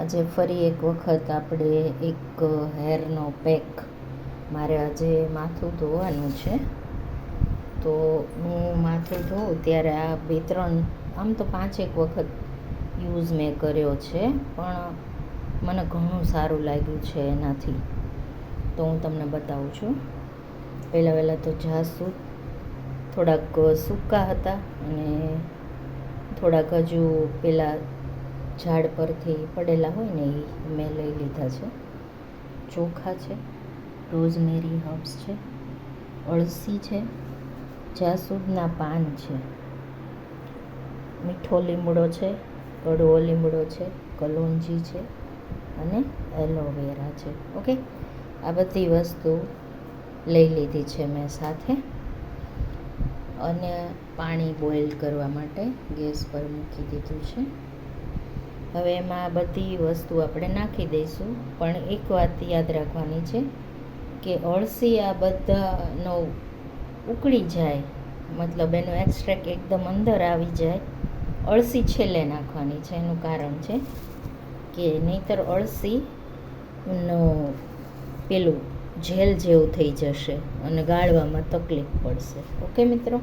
આજે ફરી એક વખત આપણે એક હેરનો પેક મારે આજે માથું ધોવાનું છે. તો હું માથું ધોઉં ત્યારે આ 2-3 આમ તો 5-1 વખત યુઝ મેં કર્યો છે, પણ મને ઘણું સારું લાગ્યું છે એનાથી. તો હું તમને બતાવું છું. પહેલાં તો જાસૂદ થોડાક સૂકા હતા અને થોડાક હજુ પેલા ઝાડ પરથી પડેલા હોય ને એ મેં લઈ લીધા છે. ચોખા છે, રોઝમેરી હર્બ્સ છે, અળસી છે, જાસૂદના પાન છે, મીઠો લીમડો છે, કડવો લીમડો છે, કલોંજી છે અને એલોવેરા છે. ઓકે, આ બધી વસ્તુ લઈ લીધી છે મેં સાથે. અને પાણી બોઇલ કરવા માટે ગેસ પર મૂકી દીધું છે. હવે એમાં આ બધી વસ્તુ આપણે નાખી દઈશું. પણ એક વાત યાદ રાખવાની છે કે અળસી આ બધાનો ઉકળી જાય, મતલબ એનો એક્સ્ટ્રેક્ટ એકદમ અંદર આવી જાય, અળસી છેલ્લે નાખવાની છે. એનું કારણ છે કે નહીંતર અળસીનો પેલું જેલ જેવું થઈ જશે અને ગાળવામાં તકલીફ પડશે. ઓકે મિત્રો.